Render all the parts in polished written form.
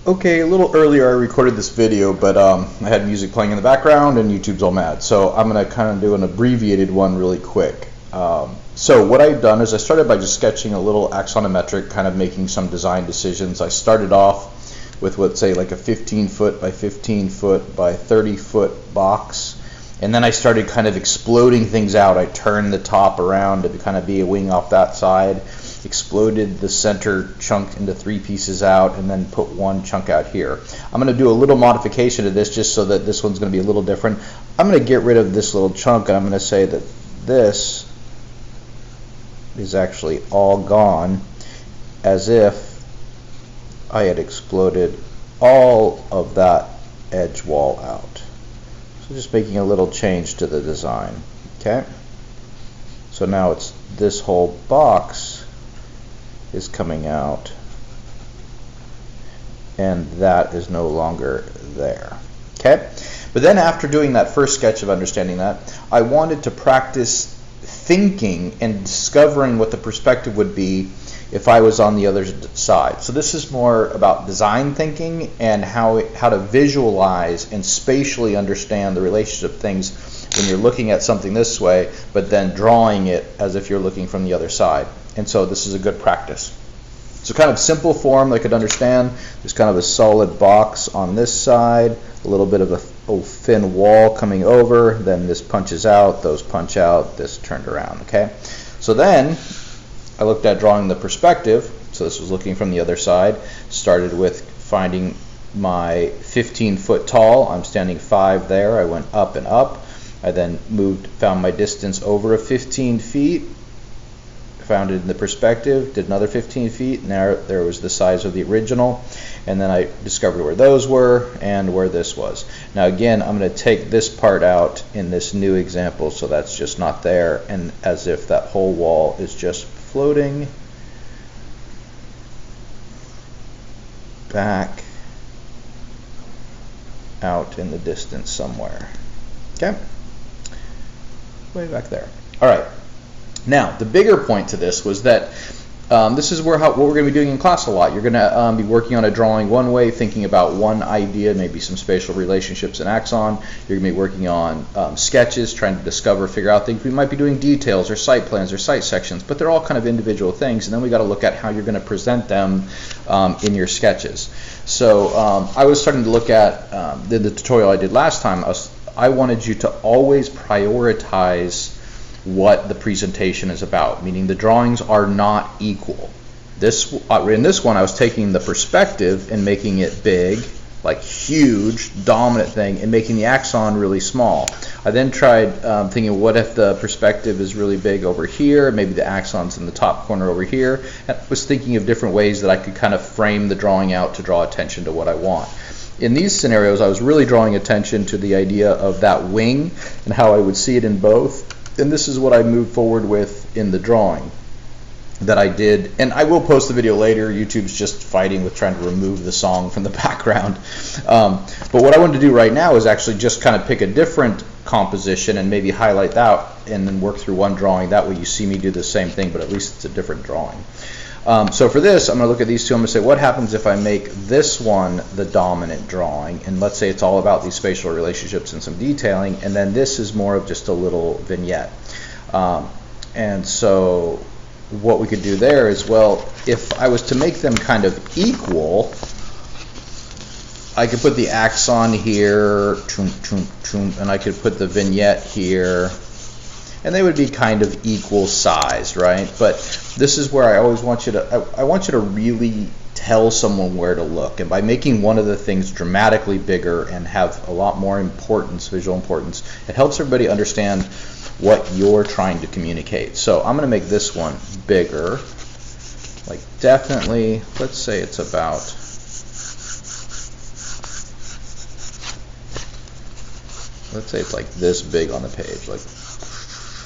Okay, a little earlier I recorded this video, but I had music playing in the background and YouTube's all mad. So I'm going to kind of do an abbreviated one really quick. So what I've done is I started by just sketching a little axonometric, kind of making some design decisions. I started off with, let's say, like a 15 foot by 15 foot by 30 foot box. And then I started kind of exploding things out. I turned the top around to kind of be a wing off that side, exploded the center chunk into 3 pieces out, and then put 1 chunk out here. I'm going to do a little modification to this just so that this one's going to be a little different. I'm going to get rid of this little chunk, and I'm going to say that this is actually all gone, as if I had exploded all of that edge wall out. So just making a little change to the design. Okay, so now it's this whole box is coming out, and that is no longer there. Okay, but then after doing that first sketch of understanding that, I wanted to practice thinking and discovering what the perspective would be if I was on the other side. So this is more about design thinking and how to visualize and spatially understand the relationship of things when you're looking at something this way, but then drawing it as if you're looking from the other side. And so this is a good practice. So kind of simple form I could understand. There's kind of a solid box on this side, a little bit of a thin wall coming over, then this punches out, those punch out, this turned around. Okay, so then I looked at drawing the perspective. So this was looking from the other side. Started with finding my 15 foot tall. I'm standing 5 there. I went up and up. I then found my distance over 15 feet. Found it in the perspective, did another 15 feet, and there was the size of the original, and then I discovered where those were and where this was. Now again, I'm going to take this part out in this new example, so that's just not there, and as if that whole wall is just floating back out in the distance somewhere. Okay, way back there. All right. Now, the bigger point to this was that this is what we're going to be doing in class a lot. You're going to be working on a drawing one way, thinking about one idea, maybe some spatial relationships in Axon. You're going to be working on sketches, trying to discover, figure out things. We might be doing details or site plans or site sections, but they're all kind of individual things. And then we got to look at how you're going to present them in your sketches. So I was starting to look at the tutorial I did last time. I wanted you to always prioritize what the presentation is about, meaning the drawings are not equal. In this one I was taking the perspective and making it big, like huge, dominant thing, and making the axon really small. I then tried thinking, what if the perspective is really big over here, maybe the axon's in the top corner over here, and I was thinking of different ways that I could kind of frame the drawing out to draw attention to what I want. In these scenarios, I was really drawing attention to the idea of that wing and how I would see it in both. And this is what I moved forward with in the drawing that I did. And I will post the video later. YouTube's just fighting with trying to remove the song from the background. But what I wanted to do right now is actually just kind of pick a different composition and maybe highlight that and then work through one drawing. That way you see me do the same thing, but at least it's a different drawing. So for this, I'm going to look at these two. I'm going to say, what happens if I make this one the dominant drawing? And let's say it's all about these spatial relationships and some detailing, and then this is more of just a little vignette. And so what we could do there is, well, if I was to make them kind of equal, I could put the axon here, and I could put the vignette here, and they would be kind of equal sized, right? But this is where I always want you to, I want you to really tell someone where to look. And by making one of the things dramatically bigger and have a lot more importance, visual importance, it helps everybody understand what you're trying to communicate. So I'm going to make this one bigger, like definitely, let's say it's about, let's say it's like this big on the page, like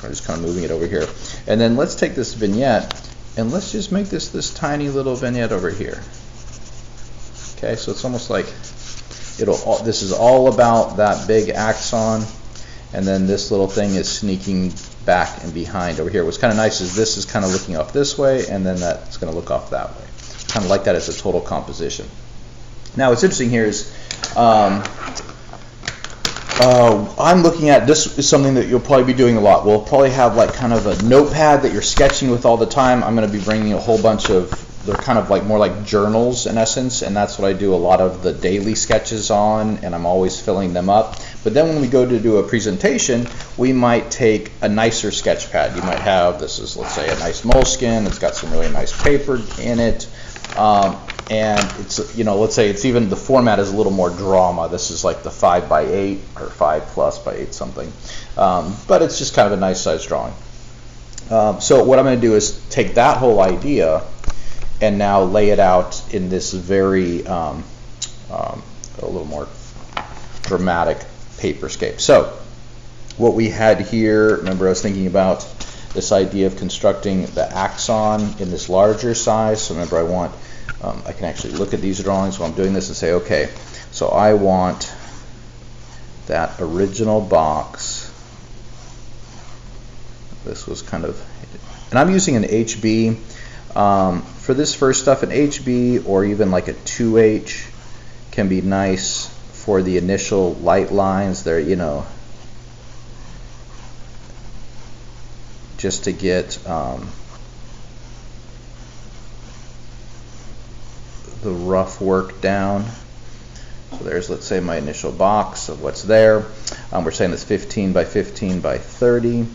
I'm just kind of moving it over here. And then let's take this vignette and let's just make this tiny little vignette over here. Okay, so it's almost like this is all about that big axon, and then this little thing is sneaking back and behind over here. What's kind of nice is this is kind of looking off this way, and then that's going to look off that way. Kind of like that as a total composition. Now what's interesting here is I'm looking at, this is something that you'll probably be doing a lot. We'll probably have like kind of a notepad that you're sketching with all the time. I'm going to be bringing a whole bunch of, they're kind of like more like journals in essence, and that's what I do a lot of the daily sketches on, and I'm always filling them up. But then when we go to do a presentation, we might take a nicer sketch pad. You might have, this is, let's say, a nice moleskin. It's got some really nice paper in it. And it's, you know, let's say it's even, the format is a little more drama. This is like the 5x8 or 5+x8 something. But it's just kind of a nice size drawing. So what I'm going to do is take that whole idea and now lay it out in this very, a little more dramatic paperscape. So what we had here, remember I was thinking about this idea of constructing the axon in this larger size. So remember I want, I can actually look at these drawings while I'm doing this and say, okay, so I want that original box. This was kind of, and I'm using an HB. For this first stuff, an HB or even like a 2H can be nice for the initial light lines there, you know, just to get the rough work down. So there's, let's say, my initial box of what's there. We're saying it's 15 by 15 by 30.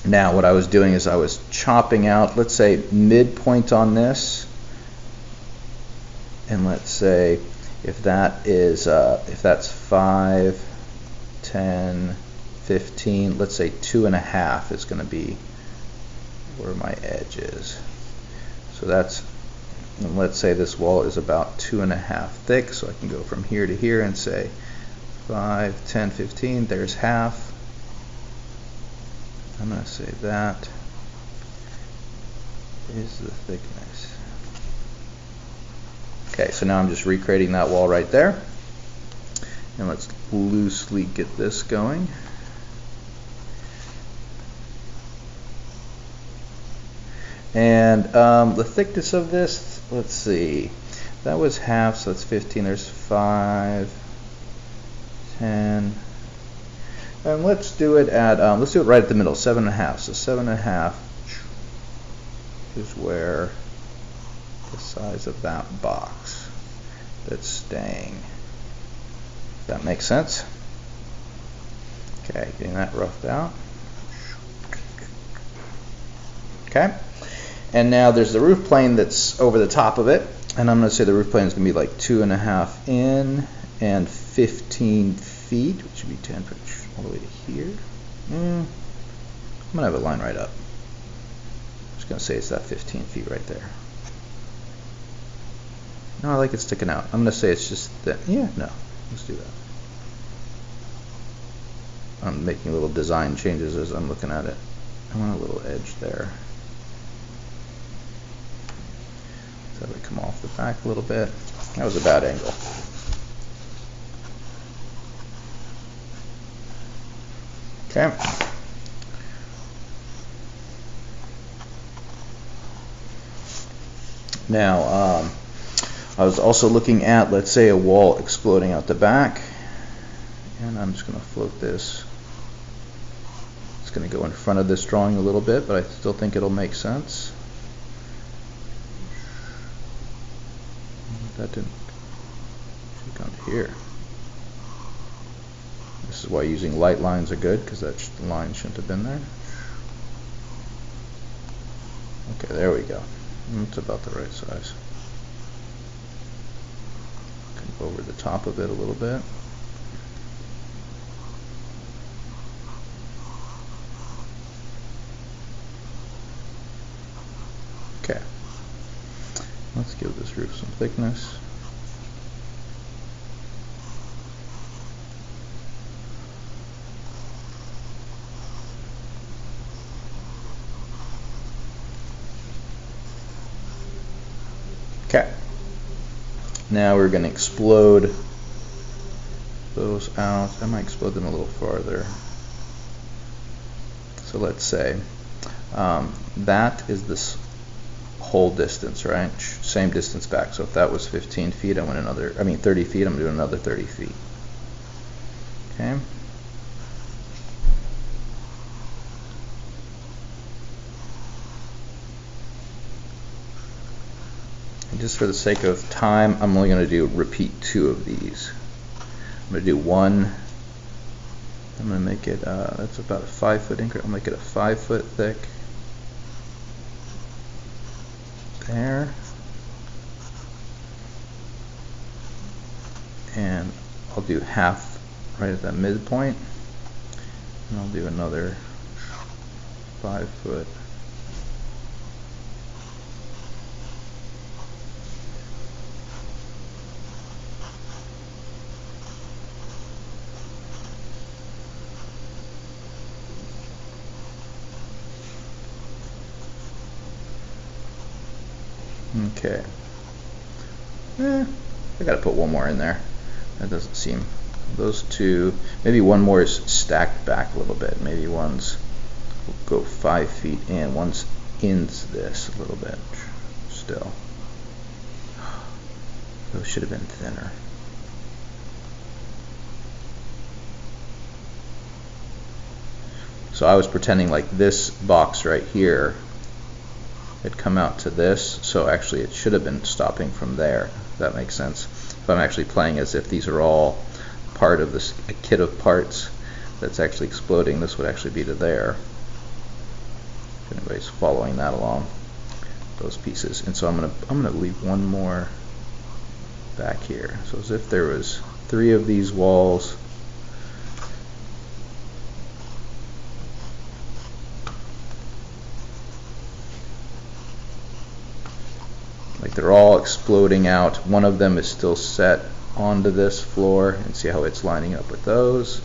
Now what I was doing is I was chopping out, let's say, midpoint on this, and let's say if that is if that's 5, 10, 15, let's say 2.5 is going to be where my edge is. So that's, and let's say this wall is about 2.5 thick, so I can go from here to here and say 5, 10, 15, there's half. I'm going to say that is the thickness. Okay, so now I'm just recreating that wall right there. And let's loosely get this going. And the thickness of this, let's see, that was half, so that's 15. There's 5, 10. And let's do it at, let's do it right at the middle, 7.5. So 7.5 is where the size of that box that's staying. That makes sense? Okay, getting that roughed out. Okay, and now there's the roof plane that's over the top of it, and I'm going to say the roof plane is going to be like 2.5 in and 15 feet, which would be 10 all the way to here. I'm going to have a line right up. I'm just going to say it's that 15 feet right there. No, I like it sticking out. I'm going to say it's just that. Yeah, no, let's do that. I'm making little design changes as I'm looking at it. I want a little edge there. So we come off the back a little bit. That was a bad angle. Okay. Now, I was also looking at, let's say, a wall exploding out the back, and I'm just going to float this. It's going to go in front of this drawing a little bit, but I still think it'll make sense. That didn't come to here. This is why using light lines are good, because that line shouldn't have been there. Okay, there we go. It's about the right size. Come over the top of it a little bit. Okay. Let's give this roof some thickness. Okay. Now we're going to explode those out. I might explode them a little farther. So let's say that is this whole distance, right? Same distance back. So if that was 15 feet, 30 feet, I'm doing another 30 feet. Okay. And just for the sake of time, I'm only going to repeat 2 of these. I'm going to do one. I'm going to make it, that's about a 5 foot increment. I'll make it a 5 foot thick. There. And I'll do half right at that midpoint. And I'll do another 5 foot. Okay. I gotta put one more in there. That doesn't seem. Those 2. Maybe one more is stacked back a little bit. Maybe one's will go 5 feet in. One's into this a little bit. Still. Those should have been thinner. So I was pretending like this box right here had come out to this, so actually it should have been stopping from there, if that makes sense. If I'm actually playing as if these are all part of this a kit of parts that's actually exploding, this would actually be to there. If anybody's following that along, those pieces. And so I'm gonna leave one more back here. So as if there was 3 of these walls. Like they're all exploding out. One of them is still set onto this floor, and see how it's lining up with those.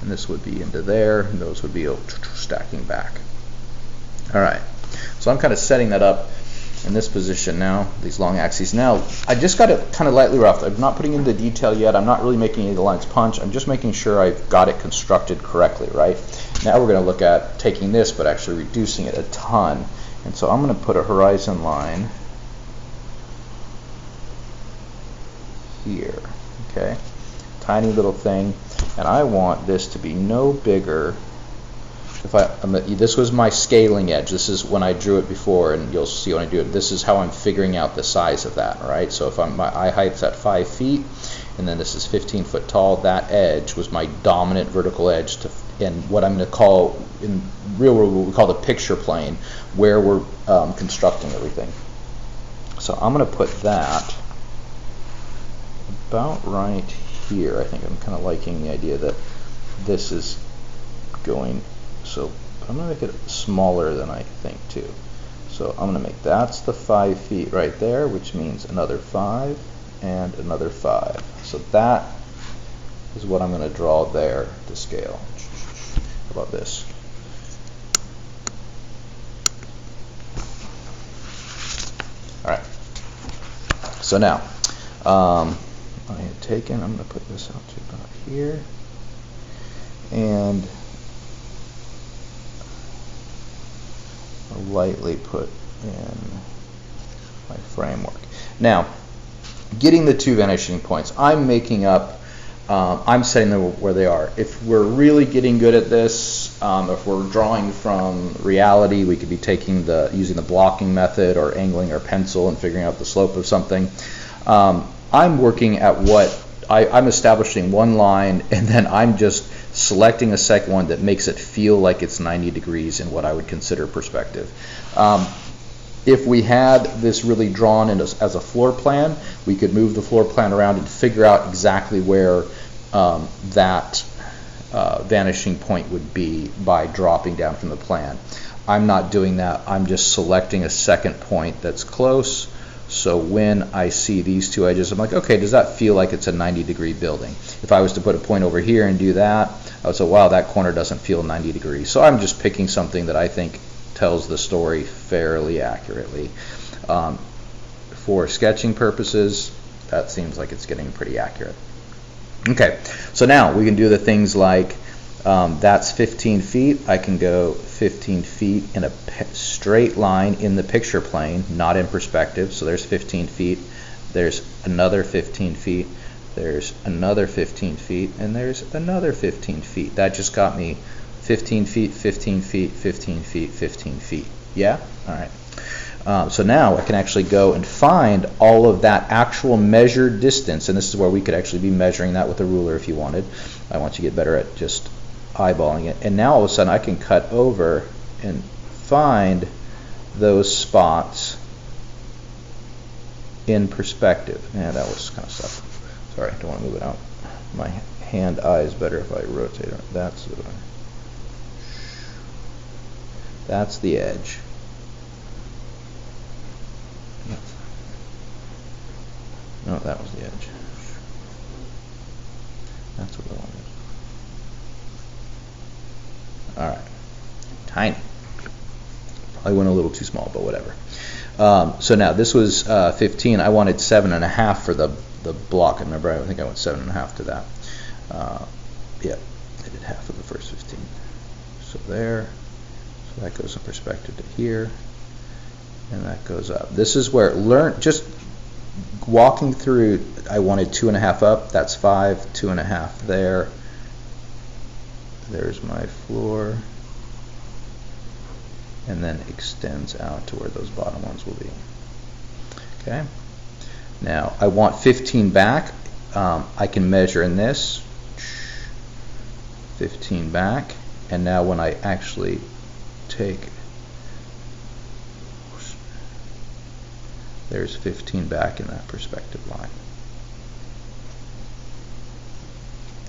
And this would be into there, and those would be stacking back. All right, so I'm kind of setting that up in this position now, these long axes. Now, I just got it kind of lightly roughed. I'm not putting in the detail yet. I'm not really making any of the lines punch. I'm just making sure I've got it constructed correctly, right? Now we're going to look at taking this, but actually reducing it a ton. And so I'm going to put a horizon line here, okay? Tiny little thing, and I want this to be no bigger. This was my scaling edge. This is when I drew it before, and you'll see when I do it. This is how I'm figuring out the size of that, right? So if my eye height's at 5 feet, and then this is 15 foot tall, that edge was my dominant vertical edge and what I'm going to call, in real world, what we call the picture plane, where we're constructing everything. So I'm going to put that about right here. I think I'm kind of liking the idea that this is going, so I'm going to make it smaller than I think too. So I'm going to make, that's the 5 feet right there, which means another 5 and another 5. So that is what I'm going to draw there to scale. How about this? All right. So now, I had taken, I'm going to put this out to about here, and I'll lightly put in my framework. Now, getting the 2 vanishing points, I'm making up, I'm setting them where they are. If we're really getting good at this, if we're drawing from reality, we could be taking using the blocking method or angling our pencil and figuring out the slope of something. I'm working at what I'm establishing one line, and then I'm just selecting a second one that makes it feel like it's 90 degrees in what I would consider perspective. If we had this really drawn in as a floor plan, we could move the floor plan around and figure out exactly where that vanishing point would be by dropping down from the plan. I'm not doing that. I'm just selecting a second point that's close. So when I see these 2 edges, I'm like, okay, does that feel like it's a 90-degree building? If I was to put a point over here and do that, I would say, wow, that corner doesn't feel 90 degrees. So I'm just picking something that I think tells the story fairly accurately. For sketching purposes, that seems like it's getting pretty accurate. Okay, so now we can do the things like That's 15 feet. I can go 15 feet in a straight line in the picture plane, not in perspective. So there's 15 feet. There's another 15 feet. There's another 15 feet. And there's another 15 feet. That just got me 15 feet, 15 feet, 15 feet, 15 feet. Yeah? All right. So now I can actually go and find all of that actual measured distance. And this is where we could actually be measuring that with a ruler if you wanted. I want you to get better at just eyeballing it. And now all of a sudden I can cut over and find those spots in perspective. Yeah, that was kind of stuff. Sorry, I don't want to move it out. My hand eye is better if I rotate it. That's the edge. No, that was the edge. That's what I wanted. All right, tiny. Probably went a little too small, but whatever. So now this was 15. I wanted 7.5 for the block. I remember I think I went 7.5 to that. Yeah, I did half of the first 15. So there. So that goes in perspective to here, and that goes up. This is where just walking through. I wanted 2.5 up. That's 5. 2.5 there. There's my floor. And then extends out to where those bottom ones will be. Okay. Now I want 15 back. I can measure in this 15 back, and now when I actually take, there's 15 back in that perspective line.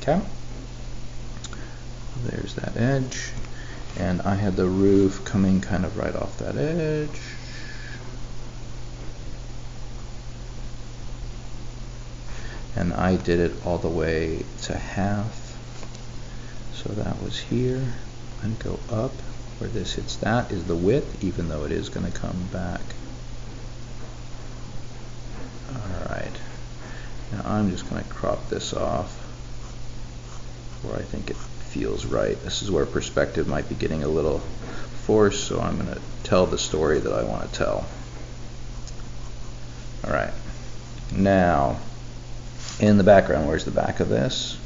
Okay. There's that edge. And I had the roof coming kind of right off that edge. And I did it all the way to half. So that was here. And go up where this hits that is the width, even though it is going to come back. Alright. Now I'm just going to crop this off where I think it feels right. This is where perspective might be getting a little forced, so I'm going to tell the story that I want to tell. All right. Now, in the background, where's the back of this?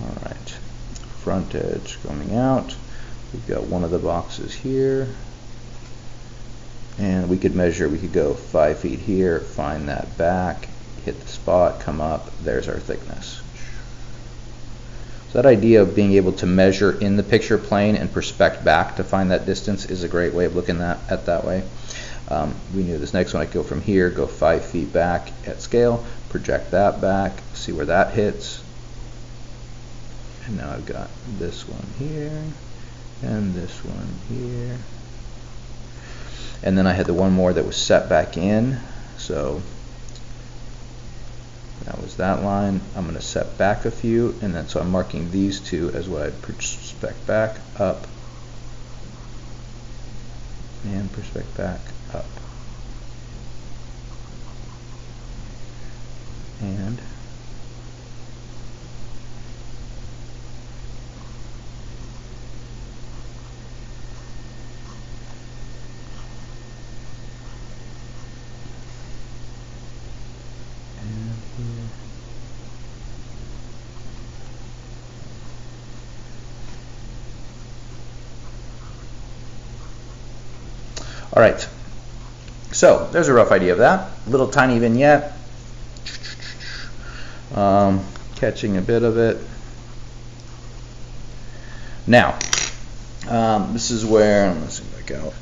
Alright, front edge coming out. We've got one of the boxes here. And we could measure, we could go 5 feet here, find that back, hit the spot, come up, there's our thickness. So that idea of being able to measure in the picture plane and perspect back to find that distance is a great way of looking at that way. We knew this next one, I could go from here, go 5 feet back at scale, project that back, see where that hits. And now I've got this one here, and this one here. And then I had the one more that was set back in, so that was that line. I'm going to set back a few, and then so I'm marking these two as what I'd perspect back, up, and perspect back, up. And all right, so there's a rough idea of that. Little tiny vignette, catching a bit of it. Now, this is where, let's zoom back out.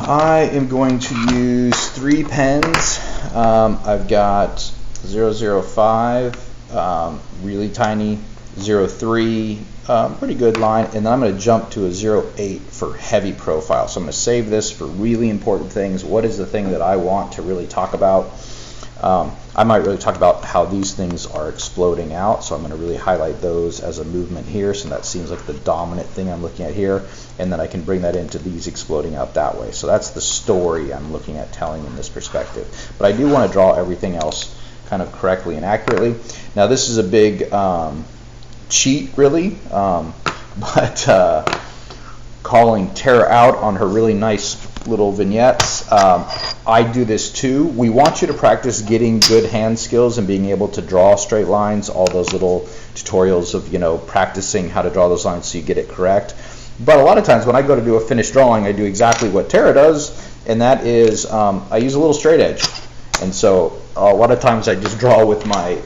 I am going to use 3 pens. I've got 005, really tiny 0.3, pretty good line, and then I'm going to jump to a 0.8 for heavy profile. So I'm going to save this for really important things. What is the thing that I want to really talk about? I might really talk about how these things are exploding out, so I'm going to really highlight those as a movement here, so that seems like the dominant thing I'm looking at here, and then I can bring that into these exploding out that way. So that's the story I'm looking at telling in this perspective. But I do want to draw everything else kind of correctly and accurately. Now this is a big cheat, really, but calling Tara out on her really nice little vignettes. I do this too. We want you to practice getting good hand skills and being able to draw straight lines, all those little tutorials of, you know, practicing how to draw those lines so you get it correct. But a lot of times when I go to do a finished drawing, I do exactly what Tara does, and that is I use a little straight edge. And so a lot of times I just draw with my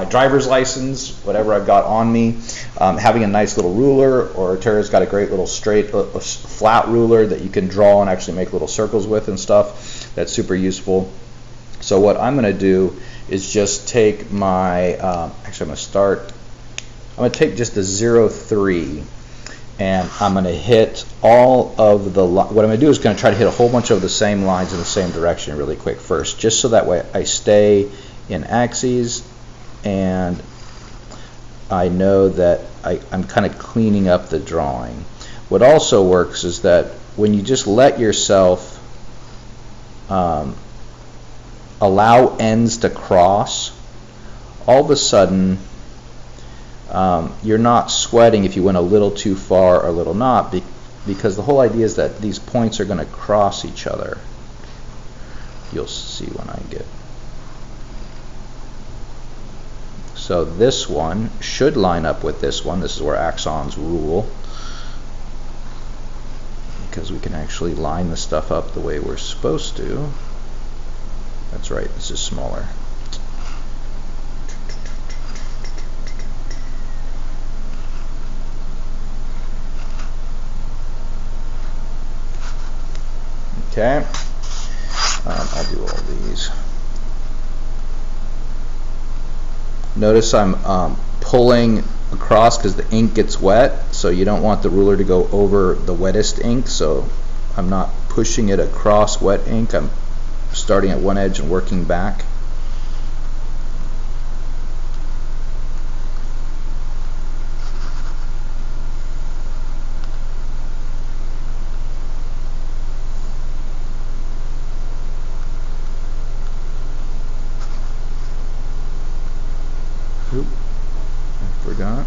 driver's license, whatever I've got on me, having a nice little ruler, or Tara's got a great little straight, flat ruler that you can draw and actually make little circles with and stuff. That's super useful. So what I'm going to do is just take my, actually I'm going to take just a 0.3, and I'm going to hit all of the, what I'm going to do is going to try to hit a whole bunch of the same lines in the same direction really quick first, just so that way I stay in axes, and I know that I'm kind of cleaning up the drawing. What also works is that when you just let yourself allow ends to cross, all of a sudden you're not sweating if you went a little too far or a little not, because the whole idea is that these points are going to cross each other. You'll see when I get. So this one should line up with this one. This is where axons rule, because we can actually line the stuff up the way we're supposed to. That's right, this is smaller. Okay, I'll do all these. Notice I'm pulling across because the ink gets wet, so you don't want the ruler to go over the wettest ink, so I'm not pushing it across wet ink. I'm starting at one edge and working back. Oop, I forgot.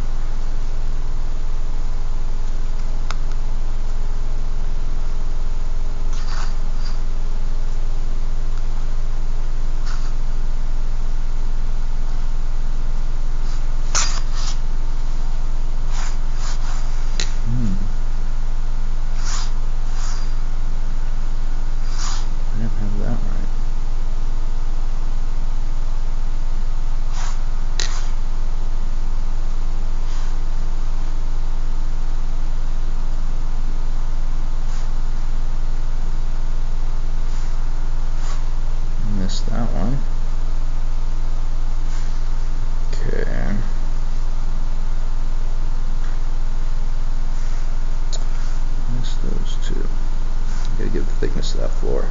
I didn't have that right. Missed that one. Okay. Missed those two. Gotta give the thickness to that floor.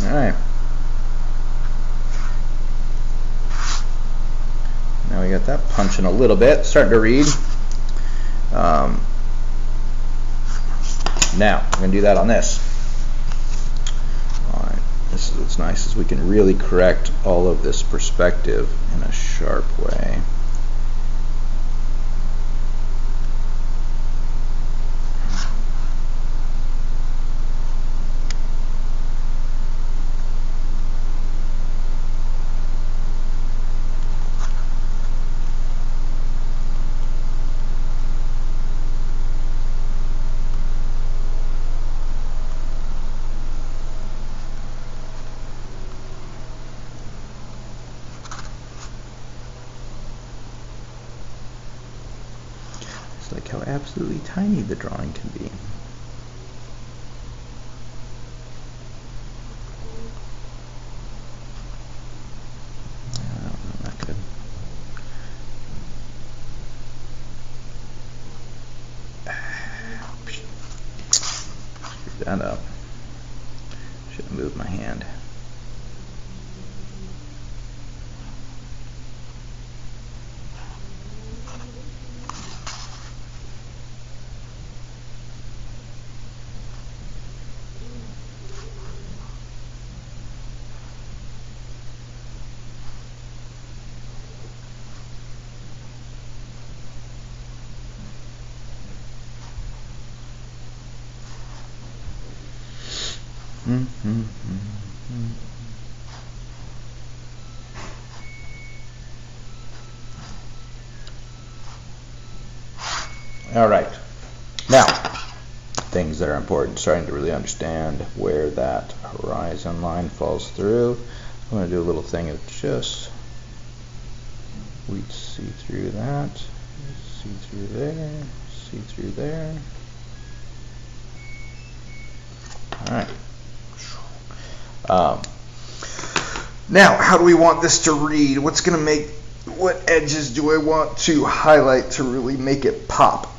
Alright. Now we got that punching a little bit, starting to read. Now, we're going to do that on this. Alright, this is what's nice, is we can really correct all of this perspective in a sharp way. It's like how absolutely tiny the drawing can be. Not good. Screw that up. Should have moved my hand. All right. Now, things that are important, starting to really understand where that horizon line falls through. I'm going to do a little thing of just we see through that, see through there, see through there. All right. Now, how do we want this to read? What's going to make, what edges do I want to highlight to really make it pop?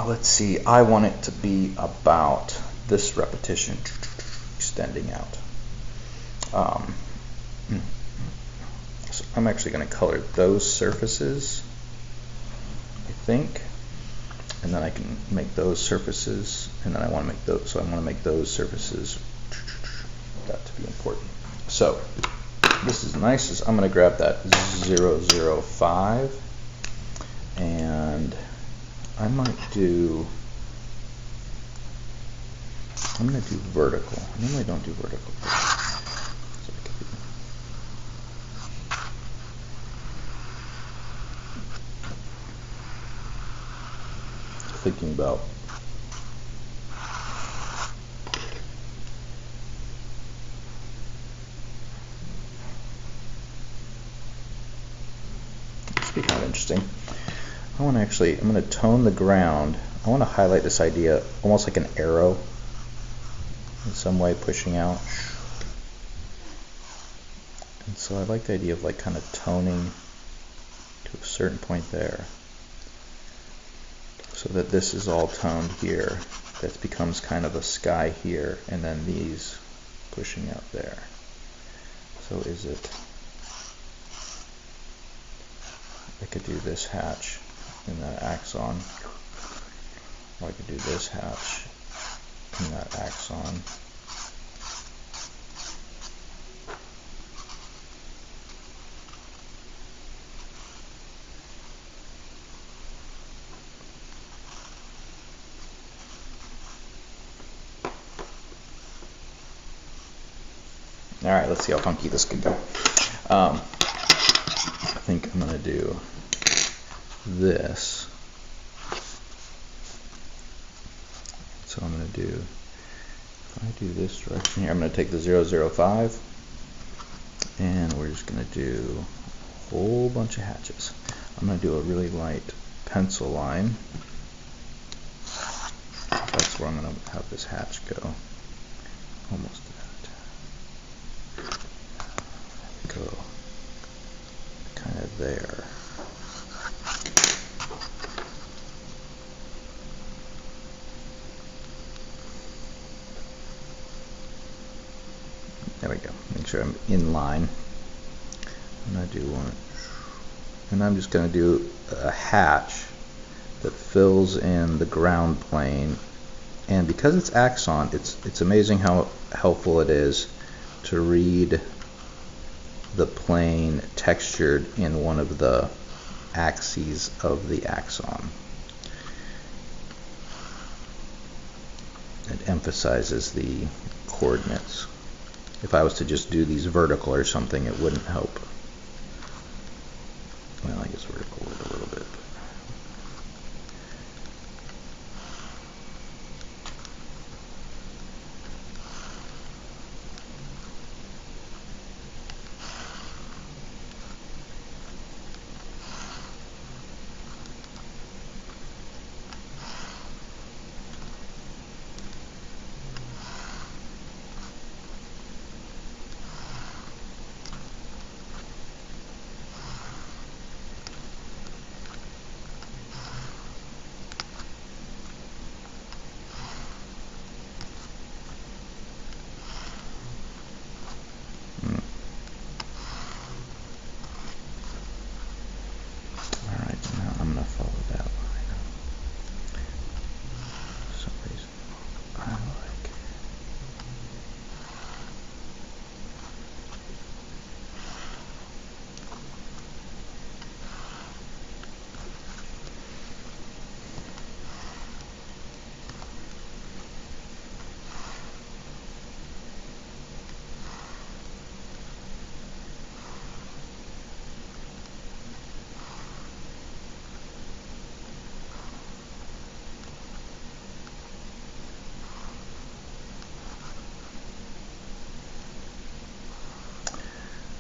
Let's see, I want it to be about this repetition extending out. So I'm actually going to color those surfaces, I think, and then I can make those surfaces, and then I want to make those, so I want to make those surfaces, that to be important. So this is nice. I'm going to grab that 005, and I might do, I'm going to do vertical. I normally don't do vertical. So I could do, thinking about this would be kind of interesting. I want to actually, I'm going to tone the ground. I want to highlight this idea almost like an arrow in some way pushing out. And so I like the idea of like kind of toning to a certain point there, so that this is all toned here. That becomes kind of a sky here, and then these pushing out there. So is it, I could do this hatch in that axon, or I could do this hatch in that axon. All right, let's see how funky this can go. I think I'm going to do this. So I'm going to do, if I do this direction here, I'm going to take the 005, and we're just going to do a whole bunch of hatches. I'm going to do a really light pencil line. That's where I'm going to have this hatch go. Almost to that. Go kind of there. There we go. Make sure I'm in line. And I do one, and I'm just going to do a hatch that fills in the ground plane. And because it's axon, it's amazing how helpful it is to read the plane textured in one of the axes of the axon. It emphasizes the coordinates. If I was to just do these vertical or something, it wouldn't help. Well, I guess vertical would a little bit.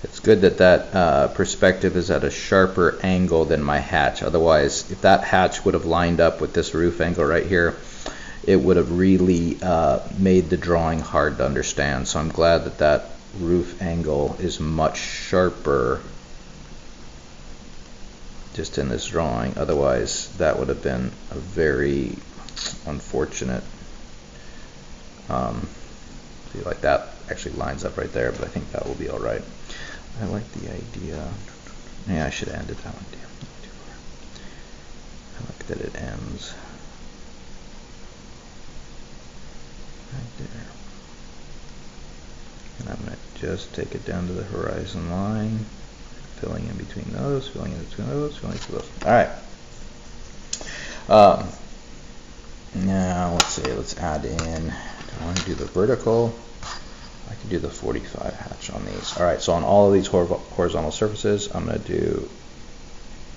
It's good that that perspective is at a sharper angle than my hatch. Otherwise, if that hatch would have lined up with this roof angle right here, it would have really made the drawing hard to understand. So I'm glad that that roof angle is much sharper just in this drawing. Otherwise, that would have been a very unfortunate. See, like that actually lines up right there, but I think that will be all right. I like the idea. Yeah, I should have ended that one. Damn, too far. I like that it ends right there. And I'm going to just take it down to the horizon line, filling in between those, filling in between those, filling in between those. All right. Now let's see. Let's add in. Do I want to do the vertical? I can do the 45 hatch on these. All right, so on all of these horizontal surfaces, I'm going to do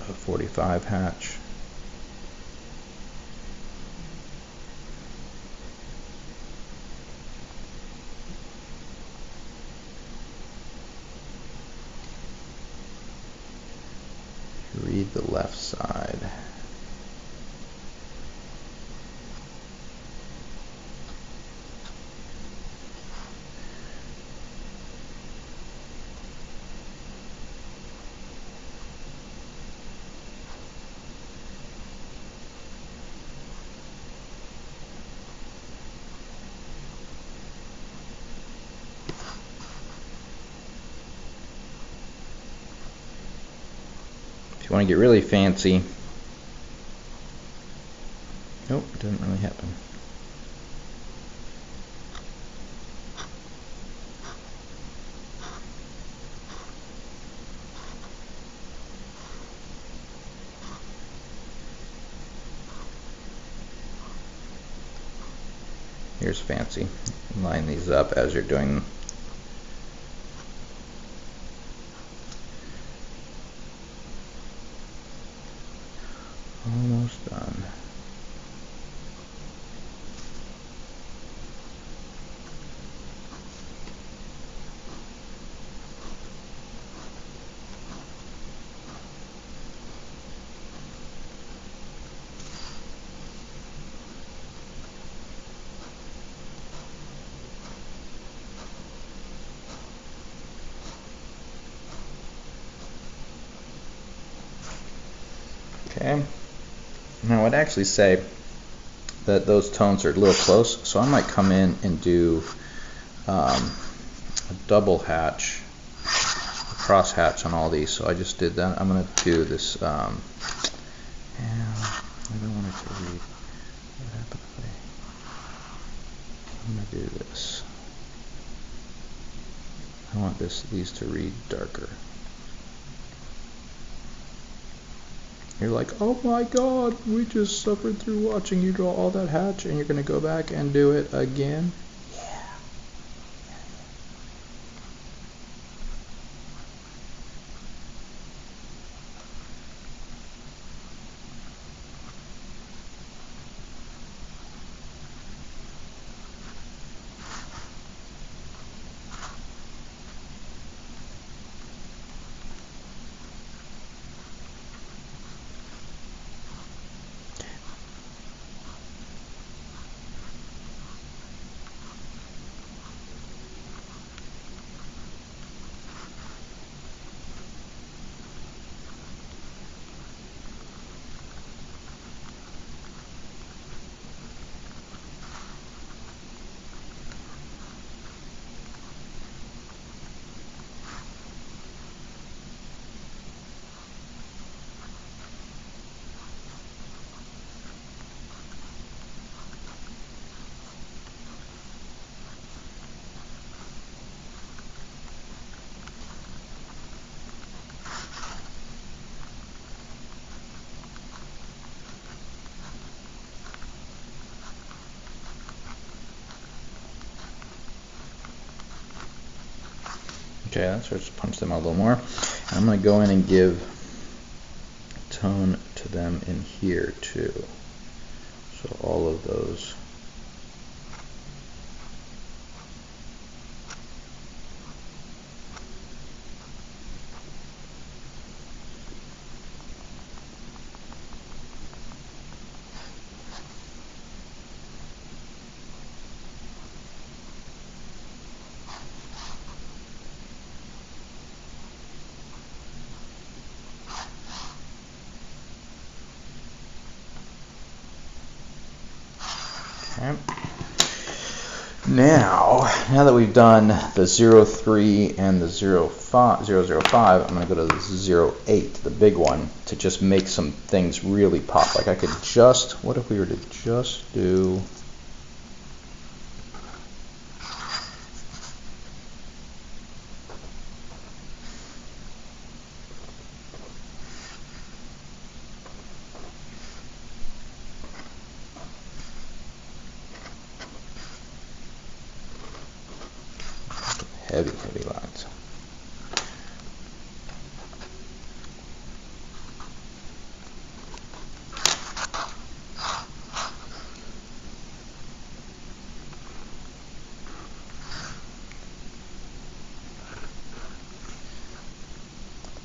a 45 hatch. Read the left side. If you want to get really fancy, nope, it didn't really happen. Here's fancy. Line these up as you're doing. Almost done. Okay. Now I'd actually say that those tones are a little close, so I might come in and do a double hatch, a cross hatch on all these. So I just did that. I'm going to do this. I don't want it to read. What happened if I'm going to do this. I want these to read darker. You're like, oh my god, we just suffered through watching you draw all that hatch, and you're going to go back and do it again? Yeah. Okay, that starts to punch them out a little more. And I'm going to go in and give tone to them in here too. So all of those. right. Now that we've done the 03 and the 005, I'm going to go to the 08, the big one, to just make some things really pop. Like I could just, what if we were to just do, heavy lines.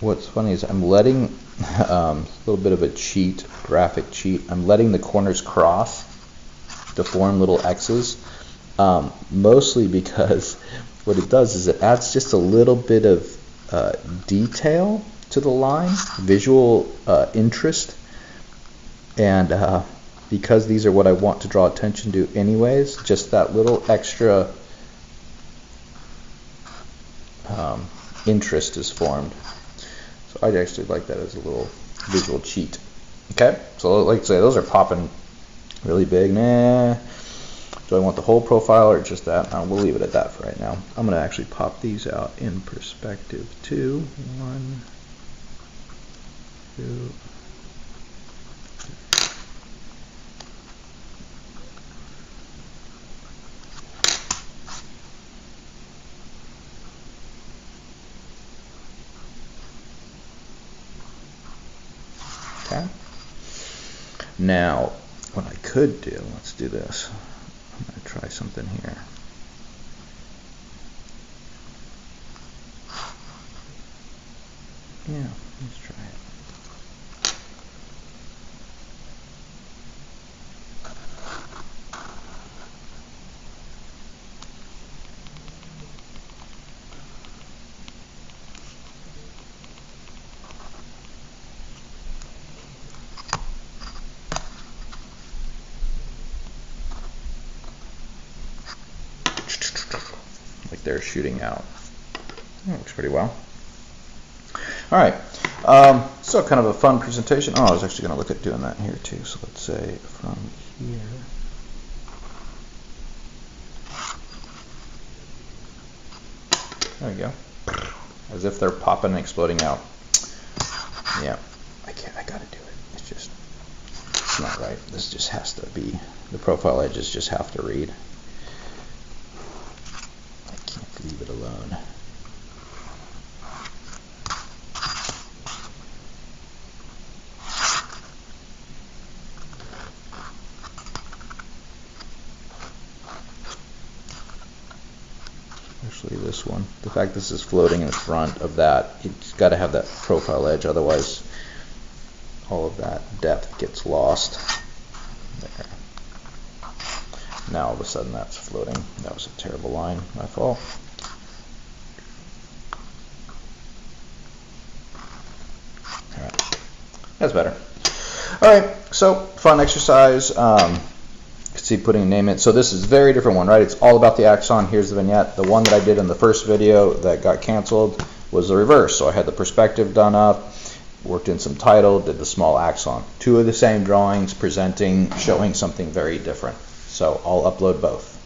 What's funny is I'm letting a little bit of a cheat, graphic cheat. I'm letting the corners cross to form little X's, mostly because what it does is it adds just a little bit of detail to the line, visual interest, and because these are what I want to draw attention to anyways, just that little extra interest is formed. So I'd actually like that as a little visual cheat. Okay, so like I say, those are popping really big. Nah. Do I want the whole profile or just that? We'll leave it at that for right now. I'm going to actually pop these out in perspective too. 1, 2. Okay. Now, what I could do, let's do this. I'm going to try something here. Yeah, let's try it. Like they're shooting out. That looks pretty well. All right, so kind of a fun presentation. Oh, I was actually going to look at doing that here too. So let's say from here. There we go. As if they're popping and exploding out. Yeah, I gotta do it. It's not right. This just has to be, the profile edges just have to read. I can't leave it alone. Especially this one. The fact this is floating in front of that, it's got to have that profile edge, otherwise all of that depth gets lost. There. Now all of a sudden that's floating. That was a terrible line. My fault. All right. That's better. All right. So fun exercise. You can see putting a name in. So this is a very different one, right? It's all about the axon. Here's the vignette. The one that I did in the first video that got canceled was the reverse. So I had the perspective done up, worked in some title, did the small axon. Two of the same drawings presenting, showing something very different. So I'll upload both.